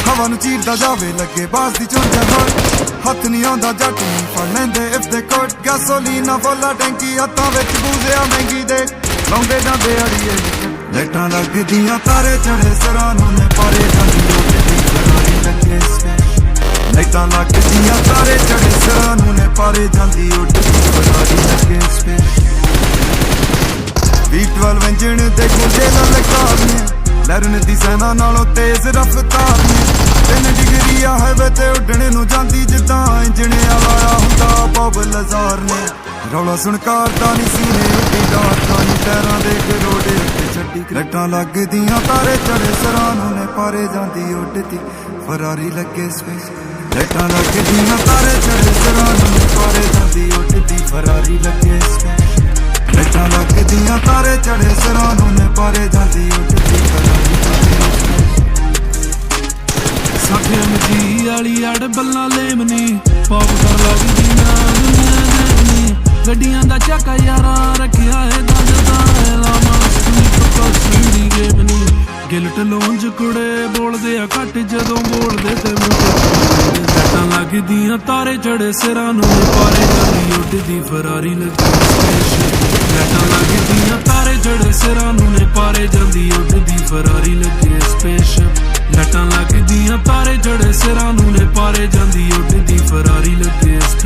ਹਵਾ ਨੂੰ ਚੀਰਦਾ ਜਾਵੇ ਲੱਗੇ ਬਾਸ ਦੀ ਚੁੰਝ ਹੋਣ ਹੱਥ ਨਹੀਂ ਆਉਂਦਾ ਜੱਟ ਨਹੀਂ ਫੜ ਲੈਂਦੇ ਇਫ ਦੇ ਕੋਟ ਗੈਸੋਲੀਨਾ ਫੁੱਲਾ ਟੈਂਕੀ ਹੱਥਾਂ ਵਿੱਚ ਬੂਜ਼ਿਆ ਮਹਿੰਗੀ ਦੇ ਲਾਉਂਦੇ ਜਾਂਦੇ ਅੜੀਏ ਲਾਈਟਾਂ ਲੱਗਦੀਆਂ ਤਾਰੇ ਚੜੇ ਸਿਰਾਂ ਨੂੰ ਨੇ ਪਾਰੇ ਜਾਂਦੀ ਰੋਟੀ ਫਰਾਰੀ ਲੱਗੇ ਲਾਈਟਾਂ ਲੱਗਦੀਆਂ ਤਾਰੇ ਚੜੇ ਸਿਰਾਂ ਨੂੰ ਨੇ ਪਾਰੇ ਜਾਂਦੀ ਉੱਡਦੀ ਫਰਾਰੀ ਲੱਗੇ V12 ਇੰਜਣ ਦੇ ਗੁੰਡੇ ਲਲਕਾਰ ਨੇ ਲਰਨ ਦੀ ਸੈਨਾ ਨਾਲੋਂ ਤੇਜ਼ ਰਫ਼ਤਾਰ ਨੇ 3 ਡਿਗਰੀ ਆ ਹਾਈਵੇ ਤੇ ਉੱਡਣੇ ਨੂੰ ਜਾਂਦੀ ਜਿੱਦਾਂ ਇੰਜਣ ਆਇਆ ਹੁੰਦਾ ਬਬ ਲਜ਼ਾਰ ਨੇ ਰੌਲਾ ਸੁਣ ਕਰਦਾ ਨਹੀਂ ਸੀਨੇ ਉੱਡੀ ਡਾਟਾਂ ਨੀ ਟੈਰਾਂ ਦੇ ਗਰੋੜੇ ਉੱਤੇ ਛੱਡੀ ਲਾਈਟਾਂ ਲੱਗਦੀਆਂ ਤਾਰੇ ਚੜੇ ਸਿਰਾਂ ਨੂੰ ਨੇ ਪਾਰੇ ਜਾਂਦੀ ਉੱਡਦੀ ਫਰਾਰੀ ਲੱਗੇ ਸਪੇਸ ਲਾਈਟਾਂ ਲੱਗਦੀਆਂ ਤਾਰੇ ਚੜੇ ਸਿਰਾਂ ਨੂੰ ਨੇ ਪਾਰੇ ਜਾਂਦੀ ਉੱਡਦੀ ਫਰਾਰੀ ਲੱਗੇ ਸਪੇਸ ਲਾਈਟਾਂ ਲੱਗਦੀਆਂ ਤਾਰੇ ਚੜੇ ਸਿਰਾਂ ਨੂੰ ਨੇ ਪਾਰੇ ਜਾਂਦੀ ਉੱਡਦੀ ਫਰਾਰੀ ਲੱਗੇ ਸਾਡੇ ਮਜੀ ਵਾਲੀ ਅੜ ਬੱਲਾਂ ਲੇਮਨੀ ਪੌਪ ਕਰ ਲੱਗਦੀਆਂ ਦੁਨੀਆ ਦੇਖਨੀ ਗੱਡੀਆਂ ਦਾ ਚੱਕਾ ਯਾਰਾਂ ਰੱਖਿਆ ਏ ਦੰਦ ਦਾ ਲਾਮਾ ਸੁਣੀ ਪੱਕਾ ਸੁਣੀ ਗੇਮਨੀ ਗਿਲਟ ਲੋਂਜ ਕੁੜੇ ਬੋਲਦੇ ਆ ਘੱਟ ਜਦੋਂ ਬੋਲਦੇ ਤੇ ਮੁੰਡੇ ਲਾਈਟਾਂ ਲੱਗਦੀਆਂ ਤਾਰੇ ਚੜੇ ਸਿਰਾਂ ਨੂੰ ਪਾਰੇ ਜਾਂਦੀ ਉੱਡਦੀ ਫਰਾਰੀ ਲੱਗੀ ਲਾਈਟਾਂ ਲੱਗਦੀਆਂ ਤਾਰੇ ਚੜੇ ਸਿਰਾਂ ਨੂੰ ਨੇ ਪਾਰੇ ਜਾਂਦੀ ਉੱਡਦੀ ਫਰਾਰੀ ਲੱਗੇ ਸਪੇਸਸ਼ਿਪ ਲਾਈਟਾਂ ਲੱਗਦੀਆਂ ਤਾਰੇ ਚੜੇ ਸਿਰਾਂ ਨੂੰ ਨੇ ਪਾਰੇ ਜਾਂਦੀ ਉੱਡਦੀ ਫਰਾਰੀ ਲੱਗੇ ਸਪੇਸ